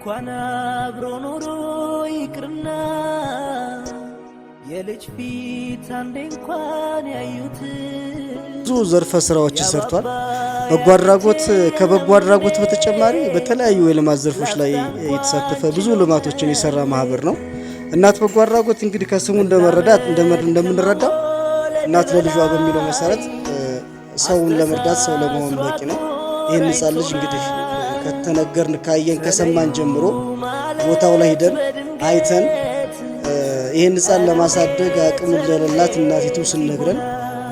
እንኳን አብሮ ኖሮ ይቅርና የልጅ ፊት አንዴ እንኳን ያዩት ብዙ ዘርፈ ስራዎች ሰርቷል። በጎ አድራጎት ከበጎ አድራጎት በተጨማሪ በተለያዩ የልማት ዘርፎች ላይ የተሳተፈ ብዙ ልማቶችን የሰራ ማህበር ነው። እናት በጎ አድራጎት እንግዲህ ከስሙ እንደምንረዳው እናት ለልጇ በሚለው መሰረት ሰውን ለመርዳት ሰው ለመሆን በቂ ነው። ይህን ሕፃን ልጅ እንግዲህ ከተነገርን ካየን ከሰማን ጀምሮ ቦታው ላይ ሄደን አይተን ይህን ሕፃን ለማሳደግ አቅም እንደሌላት እናቲቱ ስንነግረን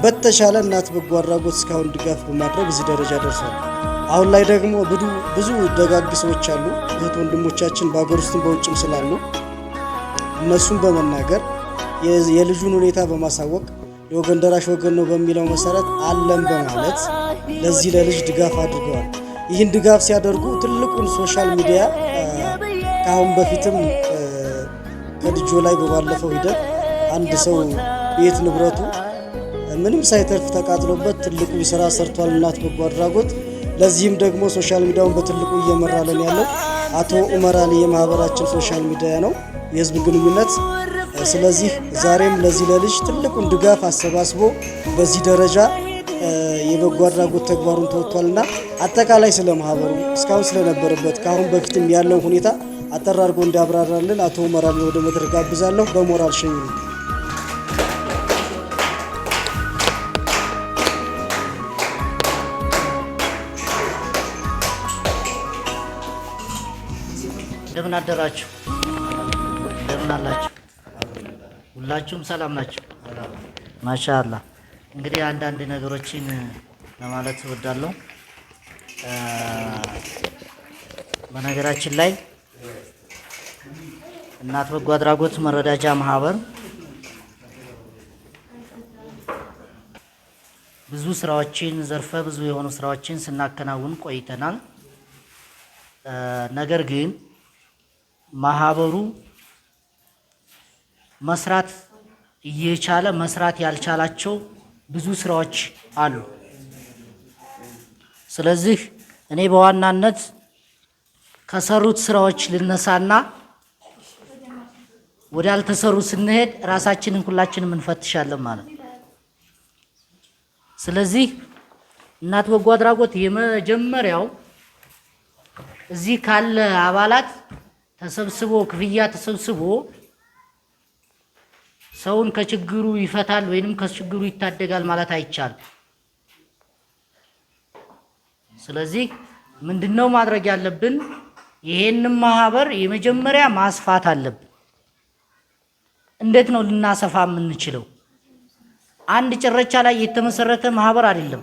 በተሻለ እናት በጎ አድራጎት እስካሁን ድጋፍ በማድረግ እዚህ ደረጃ ደርሷል። አሁን ላይ ደግሞ ብዙ ደጋግ ሰዎች አሉ፣ እህት ወንድሞቻችን በአገር ውስጥም በውጭም ስላሉ እነሱም በመናገር የልጁን ሁኔታ በማሳወቅ የወገን ደራሽ ወገን ነው በሚለው መሰረት አለም በማለት ለዚህ ለልጅ ድጋፍ አድርገዋል። ይህን ድጋፍ ሲያደርጉ ትልቁን ሶሻል ሚዲያ ከአሁን በፊትም ከልጁ ላይ በባለፈው ሂደት አንድ ሰው ቤት ንብረቱ ምንም ሳይተርፍ ተቃጥሎበት ትልቁን ስራ ሰርቷል እናት በጎ አድራጎት። ለዚህም ደግሞ ሶሻል ሚዲያውን በትልቁ እየመራለን ያለው አቶ ኡመር አሊ የማህበራችን ሶሻል ሚዲያ ነው፣ የህዝብ ግንኙነት። ስለዚህ ዛሬም ለዚህ ለልጅ ትልቁን ድጋፍ አሰባስቦ በዚህ ደረጃ የበጎ አድራጎት ተግባሩን ተወጥቷልና አጠቃላይ ስለ ማህበሩ እስካሁን ስለነበረበት ከአሁን በፊትም ያለው ሁኔታ አጠር አድርጎ እንዲያብራራልን አቶ ኡመር አሊ ወደ መድረክ ጋብዛለሁ። በሞራል ሸኙ። እንደምን አደራችሁ? እንደምን አላችሁ? ሁላችሁም ሰላም ናችሁ? ማሻአላህ። እንግዲህ አንዳንድ ነገሮችን ለማለት እወዳለሁ። በነገራችን ላይ እናት በጎ አድራጎት መረዳጃ ማህበር ብዙ ስራዎችን ዘርፈ ብዙ የሆኑ ስራዎችን ስናከናውን ቆይተናል። ነገር ግን ማህበሩ መስራት እየቻለ መስራት ያልቻላቸው ብዙ ስራዎች አሉ። ስለዚህ እኔ በዋናነት ከሰሩት ስራዎች ልነሳና ወዳልተሰሩ ስንሄድ ራሳችንን ሁላችንም እንፈትሻለን ማለት ነው። ስለዚህ እናት በጎ አድራጎት የመጀመሪያው እዚህ ካለ አባላት ተሰብስቦ ክፍያ ተሰብስቦ ሰውን ከችግሩ ይፈታል ወይንም ከችግሩ ይታደጋል ማለት አይቻልም። ስለዚህ ምንድነው ማድረግ ያለብን? ይሄንን ማህበር የመጀመሪያ ማስፋት አለብን። እንዴት ነው ልናሰፋ የምንችለው? አንድ ጭረቻ ላይ የተመሰረተ ማህበር አይደለም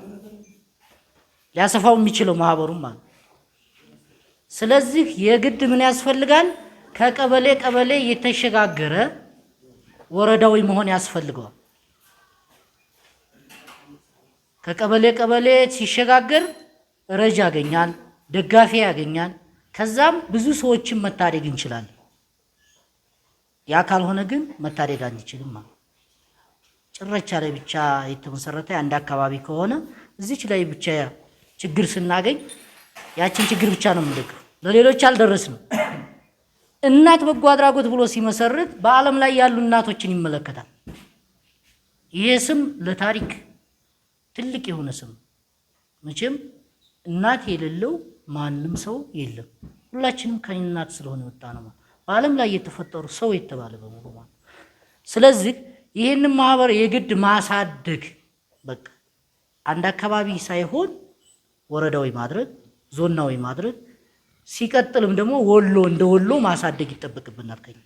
ሊያሰፋው የሚችለው ማህበሩም ማለት። ስለዚህ የግድ ምን ያስፈልጋል? ከቀበሌ ቀበሌ የተሸጋገረ ወረዳዊ መሆን ያስፈልገዋል። ከቀበሌ ቀበሌ ሲሸጋገር ረጅ ያገኛል፣ ደጋፊ ያገኛል። ከዛም ብዙ ሰዎችን መታደግ እንችላለን። ያ ካልሆነ ግን መታደግ አንችልም ማለት። ጭረቻ ላይ ብቻ የተመሰረተ አንድ አካባቢ ከሆነ እዚች ላይ ብቻ ችግር ስናገኝ ያችን ችግር ብቻ ነው የምንደግፈው፣ ለሌሎች አልደረስንም። እናት በጎ አድራጎት ብሎ ሲመሰርት በዓለም ላይ ያሉ እናቶችን ይመለከታል። ይሄ ስም ለታሪክ ትልቅ የሆነ ስም። መቼም እናት የሌለው ማንም ሰው የለም። ሁላችንም ከእናት ስለሆነ ወጣ ነው በዓለም ላይ የተፈጠሩ ሰው የተባለ በሙሉ ማለት። ስለዚህ ይሄንን ማህበር የግድ ማሳደግ በቃ አንድ አካባቢ ሳይሆን ወረዳዊ ማድረግ፣ ዞናዊ ማድረግ፣ ሲቀጥልም ደግሞ ወሎ እንደ ወሎ ማሳደግ ይጠበቅብናል ከኛ።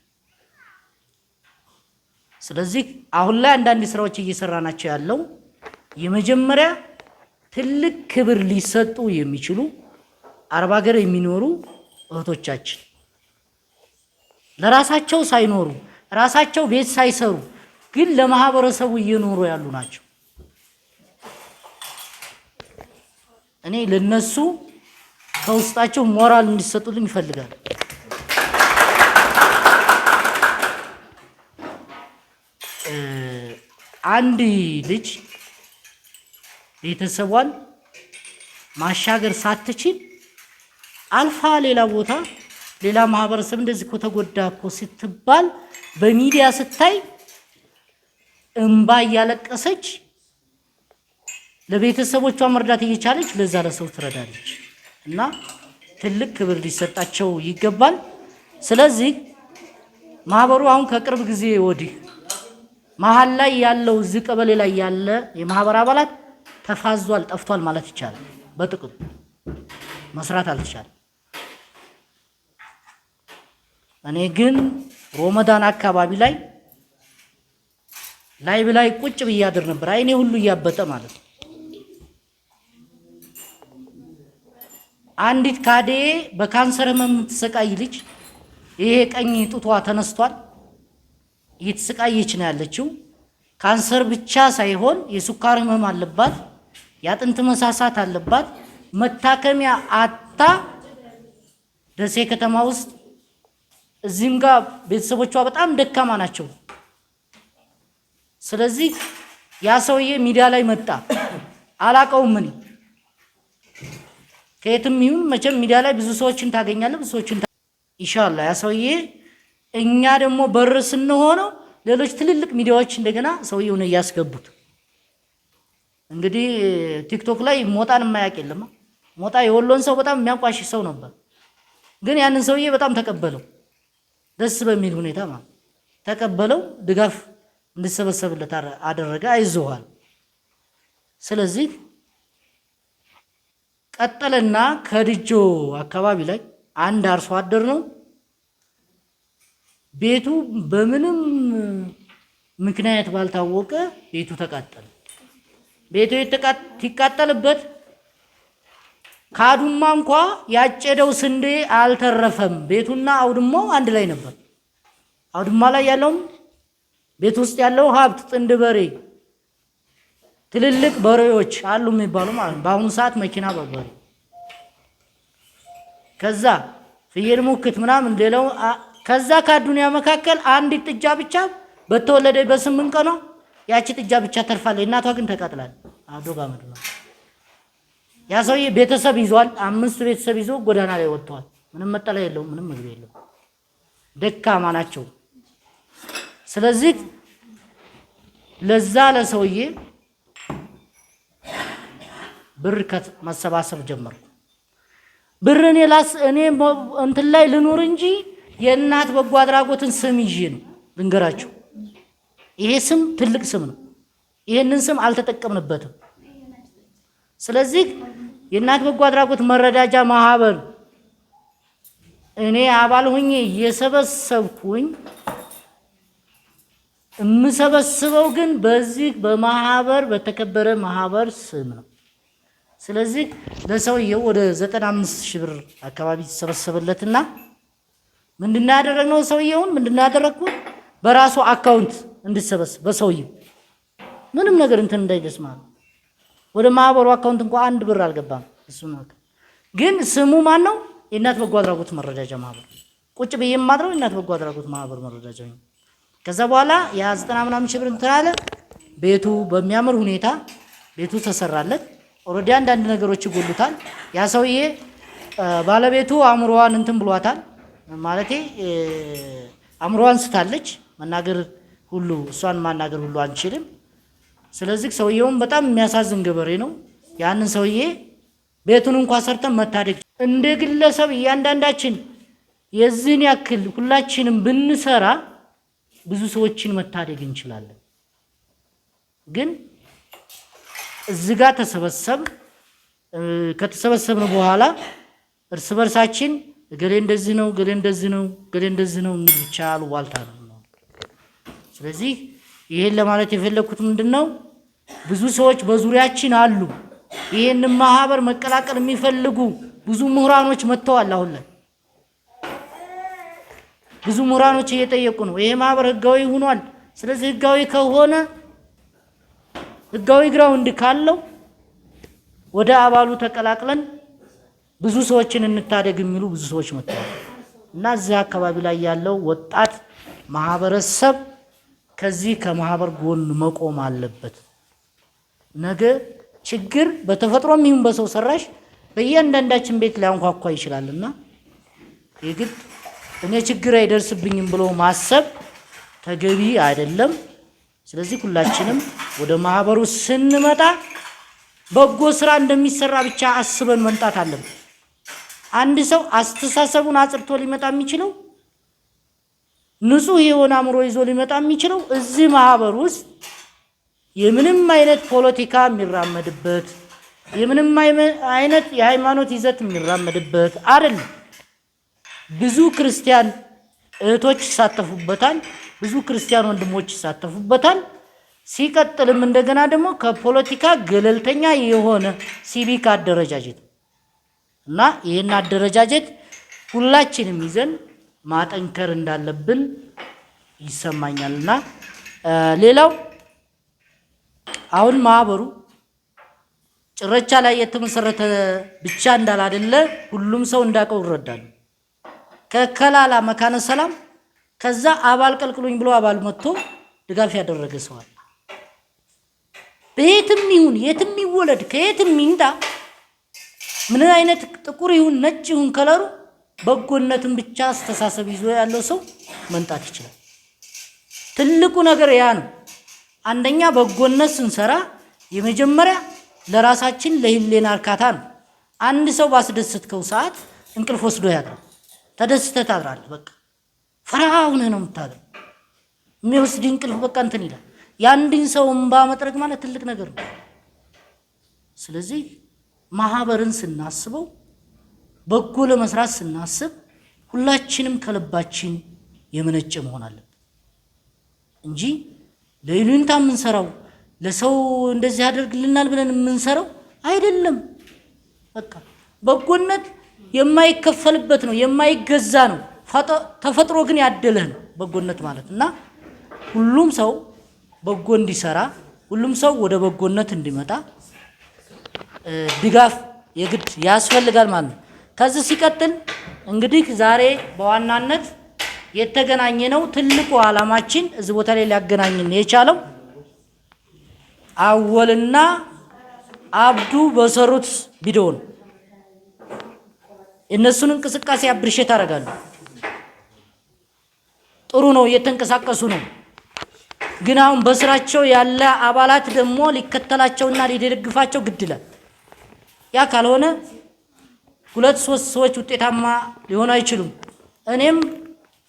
ስለዚህ አሁን ላይ አንዳንድ ስራዎች እየሰራናቸው ያለው የመጀመሪያ ትልቅ ክብር ሊሰጡ የሚችሉ አረብ ሀገር የሚኖሩ እህቶቻችን ለራሳቸው ሳይኖሩ ራሳቸው ቤት ሳይሰሩ ግን ለማህበረሰቡ እየኖሩ ያሉ ናቸው። እኔ ለነሱ ከውስጣቸው ሞራል እንዲሰጡልኝ ይፈልጋል። አንድ ልጅ ቤተሰቧን ማሻገር ሳትችል አልፋ ሌላ ቦታ ሌላ ማህበረሰብ እንደዚህ እኮ ተጎዳ እኮ ስትባል በሚዲያ ስታይ እንባ እያለቀሰች ለቤተሰቦቿ መርዳት እየቻለች ለዛ ለሰው ትረዳለች እና ትልቅ ክብር ሊሰጣቸው ይገባል። ስለዚህ ማህበሩ አሁን ከቅርብ ጊዜ ወዲህ መሀል ላይ ያለው እዚህ ቀበሌ ላይ ያለ የማህበር አባላት ተፋዟል፣ ጠፍቷል ማለት ይቻላል። በጥቅሉ መስራት አልቻለም። እኔ ግን ሮመዳን አካባቢ ላይ ላይቭ ላይ ቁጭ ብያድር ነበር፣ አይኔ ሁሉ እያበጠ ማለት ነው። አንዲት ካዴ በካንሰር ህመም የምትሰቃይ ልጅ ይሄ ቀኝ ጡቷ ተነስቷል፣ እየተሰቃየች ነው ያለችው። ካንሰር ብቻ ሳይሆን የሱካር ህመም አለባት፣ የአጥንት መሳሳት አለባት። መታከሚያ አታ ደሴ ከተማ ውስጥ እዚህም ጋር ቤተሰቦቿ በጣም ደካማ ናቸው። ስለዚህ ያ ሰውዬ ሚዲያ ላይ መጣ። አላቀውም እኔ ከየትም ይሁን መቼም ሚዲያ ላይ ብዙ ሰዎችን ታገኛለህ፣ ብዙ ሰዎችን ኢንሻአላህ። ያ ሰውዬ እኛ ደግሞ በር ስንሆነው ሌሎች ትልልቅ ሚዲያዎች እንደገና ሰውዬውን እያስገቡት። እንግዲህ ቲክቶክ ላይ ሞጣን የማያውቅ የለም። ሞጣ የወሎን ሰው በጣም የሚያንቋሽ ሰው ነበር፣ ግን ያንን ሰውዬ በጣም ተቀበለው፣ ደስ በሚል ሁኔታ ማለት ተቀበለው፣ ድጋፍ እንዲሰበሰብለት አደረገ፣ አይዞሃል። ስለዚህ ቀጠለና ከድጆ አካባቢ ላይ አንድ አርሶ አደር ነው፣ ቤቱ በምንም ምክንያት ባልታወቀ ቤቱ ተቃጠለ። ቤቱ ይቃጠልበት ካዱማ እንኳ ያጨደው ስንዴ አልተረፈም። ቤቱና አውድማው አንድ ላይ ነበር። አውድማ ላይ ያለውም ቤት ውስጥ ያለው ሀብት ጥንድ በሬ፣ ትልልቅ በሬዎች አሉ የሚባሉ ማለት ነው። በአሁኑ ሰዓት መኪና በበሬ ከዛ ፍየል ሙክት ምናምን ሌላው ከዛ ከአዱንያ መካከል አንዲት ጥጃ ብቻ በተወለደ በ8 ቀኗ ያቺ ጥጃ ብቻ ተርፋለች። እናቷ ግን ተቃጥላለች። አዶጋ ምድር ነው። ያ ሰውዬ ቤተሰብ ይዟል፣ 5 ቤተሰብ ይዞ ጎዳና ላይ ወጥቷል። ምንም መጠለያ የለውም፣ ምንም ምግብ የለውም። ደካማ ናቸው። ስለዚህ ለዛ ለሰውዬ ብር ማሰባሰብ ጀመርኩ። ብር እኔ እንትን ላይ ልኑር እንጂ የእናት በጎ አድራጎትን ስም ይዤ ነው ልንገራቸው። ይሄ ስም ትልቅ ስም ነው። ይሄንን ስም አልተጠቀምንበትም። ስለዚህ የእናት በጎ አድራጎት መረዳጃ ማህበር እኔ አባል ሆኜ እየሰበሰብኩኝ የምሰበስበው ግን በዚህ በማህበር በተከበረ ማህበር ስም ነው። ስለዚህ ለሰውየው ወደ 95,000 ብር አካባቢ ተሰበሰበለትና ምንድነው ያደረግነው? ሰውየውን ምንድነው ያደረግኩት? በራሱ አካውንት እንድሰበስብ በሰውየው ምንም ነገር እንትን እንዳይደስማ ወደ ማህበሩ አካውንት እንኳን 1 ብር አልገባም። እሱ ነው ግን ስሙ ማን ነው? የእናት በጎ አድራጎት መረዳጃ ማህበር። ቁጭ ብዬ የማድረው የእናት በጎ አድራጎት ማህበር መረዳጃ ነው። ከዛ በኋላ የ90 ብር እንትን አለ። ቤቱ በሚያምር ሁኔታ ቤቱ ተሰራለት። ኦሬዲ አንዳንድ ነገሮች ይጎሉታል። ያ ሰውዬ ባለቤቱ አምሮዋን እንትን ብሏታል ማለቴ አምሮዋን ስታለች። መናገር ሁሉ እሷን ማናገር ሁሉ አንችልም። ስለዚህ ሰውየውን በጣም የሚያሳዝን ገበሬ ነው። ያንን ሰውዬ ቤቱን እንኳን ሰርተን መታደግ እንደ ግለሰብ እያንዳንዳችን የዚህን ያክል ሁላችንም ብንሰራ ብዙ ሰዎችን መታደግ እንችላለን። ግን እዚህ ጋር ከተሰበሰብን በኋላ እርስ በርሳችን ገሌ እንደዚህ ነው፣ ገሌ እንደዚህ ነው፣ ገሌ እንደዚህ ነው ብቻ አሉባልታ ነው። ስለዚህ ይሄን ለማለት የፈለኩት ምንድነው ብዙ ሰዎች በዙሪያችን አሉ። ይሄን ማህበር መቀላቀል የሚፈልጉ ብዙ ምሁራኖች መጥተዋል። አሁን ላይ ብዙ ምሁራኖች እየጠየቁ ነው። ይሄ ማህበር ህጋዊ ሆኗል። ስለዚህ ህጋዊ ከሆነ ህጋዊ ግራውንድ ካለው ወደ አባሉ ተቀላቅለን ብዙ ሰዎችን እንታደግ የሚሉ ብዙ ሰዎች መጥተዋል እና እዚህ አካባቢ ላይ ያለው ወጣት ማህበረሰብ ከዚህ ከማህበር ጎን መቆም አለበት። ነገ ችግር በተፈጥሮም ይሁን በሰው ሰራሽ በእያንዳንዳችን ቤት ሊያንኳኳ ይችላልና የግድ እኔ ችግር አይደርስብኝም ብሎ ማሰብ ተገቢ አይደለም። ስለዚህ ሁላችንም ወደ ማህበሩ ስንመጣ በጎ ስራ እንደሚሰራ ብቻ አስበን መምጣት አለብን። አንድ ሰው አስተሳሰቡን አጽርቶ ሊመጣ የሚችለው ንጹህ የሆነ አእምሮ ይዞ ሊመጣ የሚችለው እዚህ ማህበር ውስጥ የምንም አይነት ፖለቲካ የሚራመድበት የምንም አይነት የሃይማኖት ይዘት የሚራመድበት አይደለም። ብዙ ክርስቲያን እህቶች ይሳተፉበታል፣ ብዙ ክርስቲያን ወንድሞች ይሳተፉበታል። ሲቀጥልም እንደገና ደግሞ ከፖለቲካ ገለልተኛ የሆነ ሲቪክ አደረጃጀት እና ይህን አደረጃጀት ሁላችንም ይዘን ማጠንከር እንዳለብን ይሰማኛልና ሌላው አሁን ማህበሩ ጭረቻ ላይ የተመሰረተ ብቻ እንዳላደለ ሁሉም ሰው እንዳቀው ይረዳል። ከከላላ መካነ ሰላም ከዛ አባል ቀልቅሉኝ ብሎ አባል መጥቶ ድጋፍ ያደረገ ሰው አለ። በየትም ይሁን የትም ይወለድ ከየትም ይንዳ ምን አይነት ጥቁር ይሁን ነጭ ይሁን ከለሩ በጎነትን ብቻ አስተሳሰብ ይዞ ያለው ሰው መንጣት ይችላል። ትልቁ ነገር ያ ነው። አንደኛ በጎነት ስንሰራ የመጀመሪያ ለራሳችን ለህሊና እርካታ ነው። አንድ ሰው ባስደሰትከው ሰዓት እንቅልፍ ወስዶ ያድራል። ተደስተህ ታድራለህ። በቃ ፈራውነ ነው የምታድረው። የሚወስድ እንቅልፍ በቃ እንትን ይላል። ያንድን ሰው እንባ መጥረግ ማለት ትልቅ ነገር ነው። ስለዚህ ማህበርን ስናስበው በጎ ለመስራት ስናስብ ሁላችንም ከልባችን የመነጨ መሆን አለበት እንጂ ለይሉኝታ የምንሰራው ለሰው እንደዚህ ያደርግልናል ብለን የምንሰራው አይደለም። በቃ በጎነት የማይከፈልበት ነው፣ የማይገዛ ነው። ተፈጥሮ ግን ያደለህ ነው በጎነት ማለት እና ሁሉም ሰው በጎ እንዲሰራ ሁሉም ሰው ወደ በጎነት እንዲመጣ ድጋፍ የግድ ያስፈልጋል ማለት ነው። ከዚህ ሲቀጥል እንግዲህ ዛሬ በዋናነት የተገናኘ ነው ትልቁ ዓላማችን እዚህ ቦታ ላይ ሊያገናኝን የቻለው አወልና አብዱ በሰሩት ቪዲዮ ነው። እነሱን እንቅስቃሴ አብርሼት አደርጋለሁ። ጥሩ ነው፣ እየተንቀሳቀሱ ነው። ግን አሁን በስራቸው ያለ አባላት ደግሞ ሊከተላቸውና ሊደግፋቸው ግድ ይላል። ያ ካልሆነ ሁለት ሶስት ሰዎች ውጤታማ ሊሆኑ አይችሉም። እኔም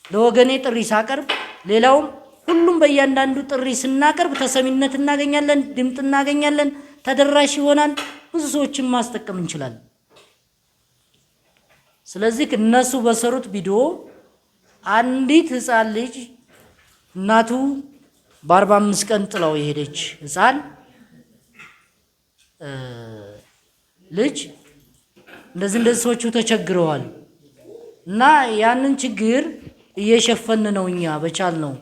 ለወገኔ ጥሪ ሳቀርብ ሌላውም ሁሉም በእያንዳንዱ ጥሪ ስናቀርብ ተሰሚነት እናገኛለን፣ ድምጥ እናገኛለን፣ ተደራሽ ይሆናል፣ ብዙ ሰዎችን ማስጠቀም እንችላለን። ስለዚህ እነሱ በሰሩት ቪዲዮ አንዲት ህፃን ልጅ እናቱ በ45 ቀን ጥላው የሄደች ህፃን ልጅ እንደዚህ ሰዎቹ ተቸግረዋል እና ያንን ችግር እየሸፈን ነው እኛ በቻል ነው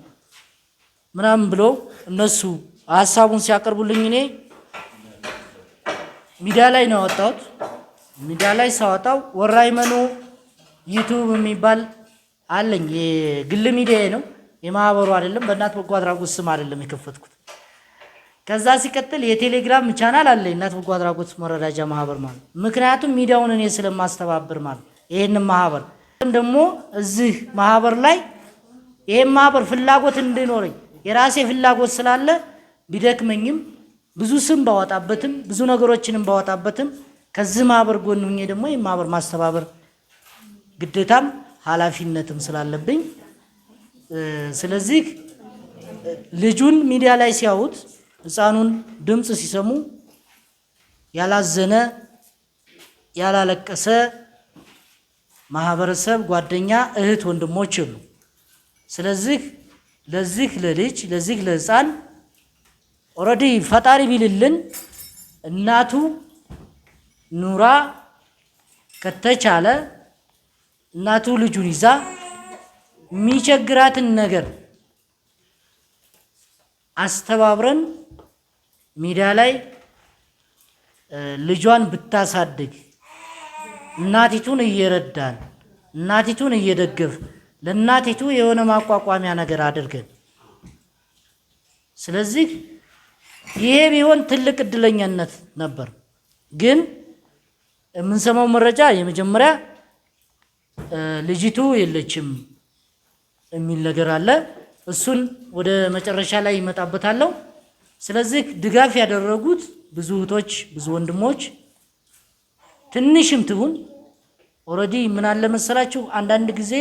ምናምን ብሎ እነሱ ሐሳቡን ሲያቀርቡልኝ እኔ ሚዲያ ላይ ነው ያወጣሁት። ሚዲያ ላይ ሳወጣው ወራይመኑ ዩቲዩብ የሚባል አለኝ፣ የግል ሚዲያ ነው፣ የማህበሩ አይደለም። በእናት በጎ አድራጎት ስም አይደለም የከፈትኩት። ከዛ ሲቀጥል የቴሌግራም ቻናል አለኝ እናት በጎ አድራጎት መረዳጃ ማህበር ማለት። ምክንያቱም ሚዲያውን እኔ ስለማስተባበር ማለት ይሄን ማህበር ደግሞ እዚህ ማህበር ላይ ይሄን ማህበር ፍላጎት እንዲኖረኝ የራሴ ፍላጎት ስላለ ቢደክመኝም ብዙ ስም ባወጣበትም ብዙ ነገሮችንም ባወጣበትም ከዚህ ማህበር ጎን ሆኜ ደግሞ ይሄን ማህበር ማስተባበር ግዴታም ኃላፊነትም ስላለብኝ ስለዚህ ልጁን ሚዲያ ላይ ሲያዩት ህፃኑን ድምጽ ሲሰሙ ያላዘነ ያላለቀሰ ማህበረሰብ ጓደኛ እህት ወንድሞች ነው። ስለዚህ ለዚህ ለልጅ ለዚህ ለህፃን ኦሬዲ ፈጣሪ ቢልልን እናቱ ኑራ ከተቻለ እናቱ ልጁን ይዛ የሚቸግራትን ነገር አስተባብረን ሚዲያ ላይ ልጇን ብታሳድግ እናቲቱን እየረዳን እናቲቱን እየደገፍ ለእናቲቱ የሆነ ማቋቋሚያ ነገር አድርገን ስለዚህ ይሄ ቢሆን ትልቅ እድለኛነት ነበር። ግን የምንሰማው መረጃ የመጀመሪያ ልጅቱ የለችም የሚል ነገር አለ። እሱን ወደ መጨረሻ ላይ ይመጣበታለሁ። ስለዚህ ድጋፍ ያደረጉት ብዙ እህቶች፣ ብዙ ወንድሞች ትንሽም ትሁን ኦልሬዲ ምን አለ መሰላችሁ አንዳንድ ጊዜ